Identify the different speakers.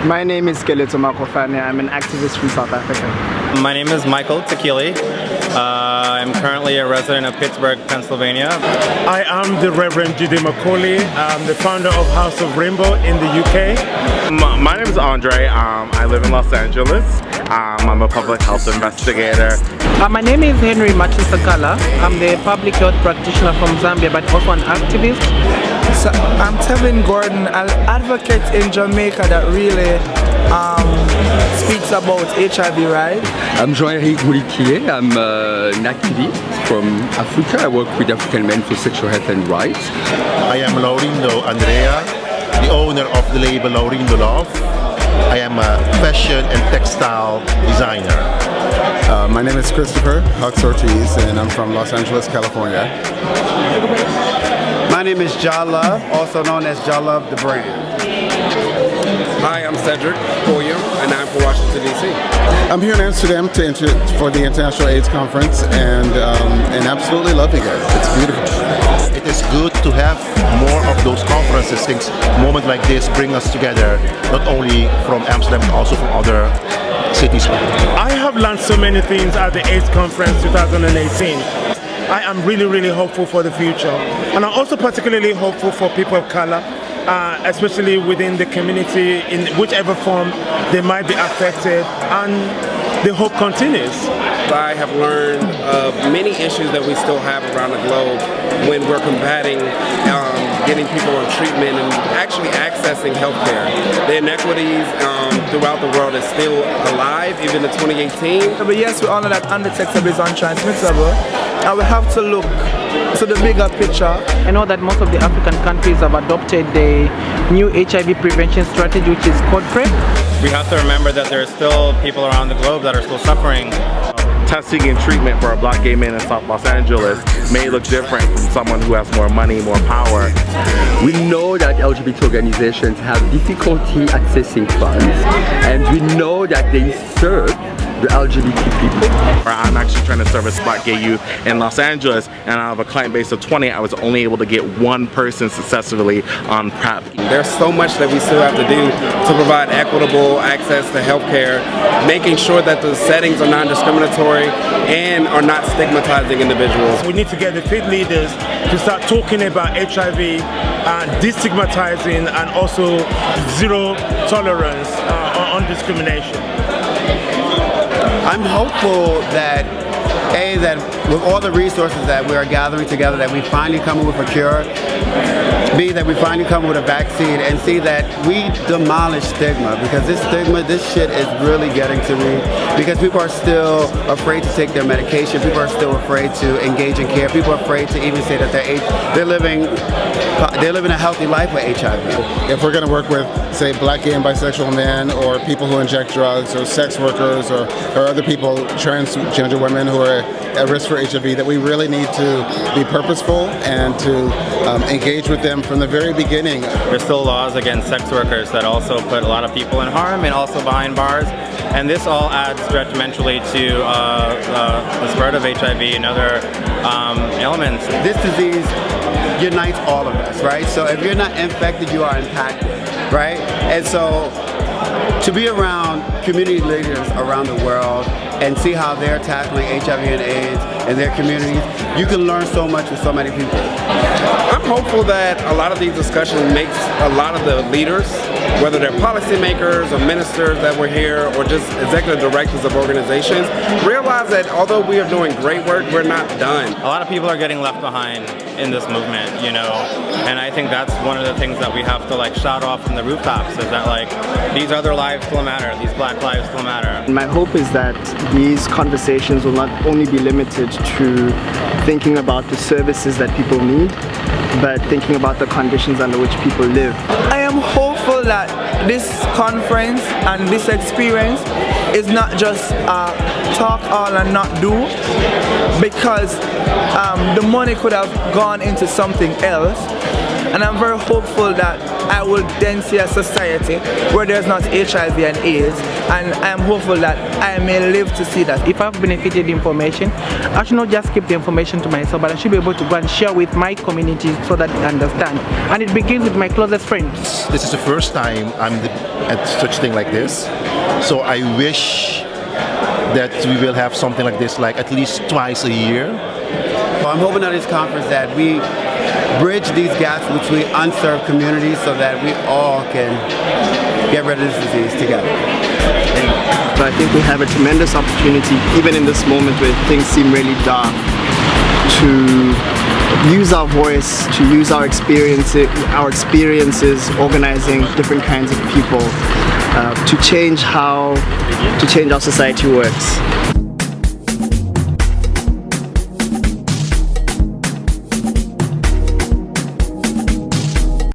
Speaker 1: My name is Keletso Makofane. I'm an activist from South Africa.
Speaker 2: My name is Michael Tikili. I'm currently a resident of Pittsburgh, Pennsylvania.
Speaker 3: I am the Reverend Jide Macaulay. I'm the founder of House of Rainbow in the UK.
Speaker 4: My name is Andre. I live in Los Angeles. I'm a public health investigator.
Speaker 5: My name is Henry Machisakala. I'm the public health practitioner from Zambia, but also an activist.
Speaker 6: So I'm Tevin Gordon, an advocate in Jamaica that really speaks about HIV, right?
Speaker 7: I'm Jean-Eric Mouliquier. I'm an activist from Africa. I work with African men for sexual health and rights.
Speaker 8: I am Laurindo Andrea, the owner of the label Laurindo Love. I am a fashion and textile designer.
Speaker 9: My name is Christopher Hucks-u, and I'm from Los Angeles, California.
Speaker 10: My name is Jide, also known as Jide the brand.
Speaker 11: Hi, I'm Cedric William, and I'm from Washington, D.C.
Speaker 9: I'm here in Amsterdam for the International AIDS Conference, and absolutely loving it. It's beautiful.
Speaker 8: It is good to have more of those conferences. Things, moments like this bring us together, not only from Amsterdam, but also from other cities.
Speaker 3: I have learned so many things at the AIDS Conference 2018. I am really hopeful for the future. And I'm also particularly hopeful for people of color, especially within the community, in whichever form they might be affected, and the hope continues.
Speaker 11: I have learned of many issues that we still have around the globe when we're combating getting people on treatment and actually accessing healthcare. The inequities throughout the world is still alive, even in 2018.
Speaker 6: But yes, we all know that undetectable is untransmittable, and we have to look to the bigger picture.
Speaker 5: I know that most of the African countries have adopted the new HIV prevention strategy, which is called PrEP.
Speaker 2: We have to remember that there are still people around the globe that are still suffering.
Speaker 4: Testing and treatment for a black gay man in South Los Angeles may look different from someone who has more money, more power.
Speaker 7: We know that LGBT organizations have difficulty accessing funds, and we know that they serve the LGBT people.
Speaker 4: I'm actually trying to service black gay youth in Los Angeles, and out of a client base of 20, I was only able to get one person successfully on PrEP.
Speaker 11: There's so much that we still have to do to provide equitable access to healthcare, making sure that the settings are non-discriminatory and are not stigmatizing individuals.
Speaker 3: We need to get the faith leaders to start talking about HIV, destigmatizing, and also zero tolerance on discrimination.
Speaker 10: I'm hopeful that that with all the resources that we are gathering together, that we finally come up with a cure, B, that we finally come up with a vaccine, and C, that we demolish stigma, because this shit is really getting to me, because people are still afraid to take their medication, people are still afraid to engage in care, people are afraid to even say that they're living a healthy life with HIV.
Speaker 9: If we're going to work with, say, black, gay, and bisexual men, or people who inject drugs, or sex workers, or other people, transgender women who are at risk for HIV, that we really need to be purposeful and to engage with them from the very beginning.
Speaker 2: There's still laws against sex workers that also put a lot of people in harm and also behind bars. And this all adds detrimentally to the spread of HIV and other ailments.
Speaker 10: This disease unites all of us, right? So if you're not infected, you are impacted, right? And so to be around community leaders around the world and see how they're tackling HIV and AIDS in their communities, you can learn so much with so many people.
Speaker 11: I'm hopeful that a lot of these discussions makes a lot of the leaders, whether they're policymakers or ministers that were here or just executive directors of organizations, realize that although we are doing great work, we're not done.
Speaker 2: A lot of people are getting left behind in this movement, you know, and I think that's one of the things that we have to like shout off from the rooftops, is that like these other lives still matter, these black lives still matter.
Speaker 1: My hope is that these conversations will not only be limited to thinking about the services that people need, but thinking about the conditions under which people live.
Speaker 6: I am hopeful that this conference and this experience is not just talk all and not do, because the money could have gone into something else. And I'm very hopeful that I will then see a society where there's not HIV and AIDS, and I'm hopeful that I may live to see that.
Speaker 5: If I've benefited information, I should not just keep the information to myself, but I should be able to go and share with my community so that they understand. And it begins with my closest friends.
Speaker 8: This is the first time I'm at such thing like this, so I wish that we will have something like this like at least twice a year.
Speaker 10: So I'm hoping at this conference that we bridge these gaps between unserved communities so that we all can get rid of this disease together.
Speaker 1: But I think we have a tremendous opportunity, even in this moment where things seem really dark, to use our voice, to use our experiences organizing different kinds of people, to change how our society works.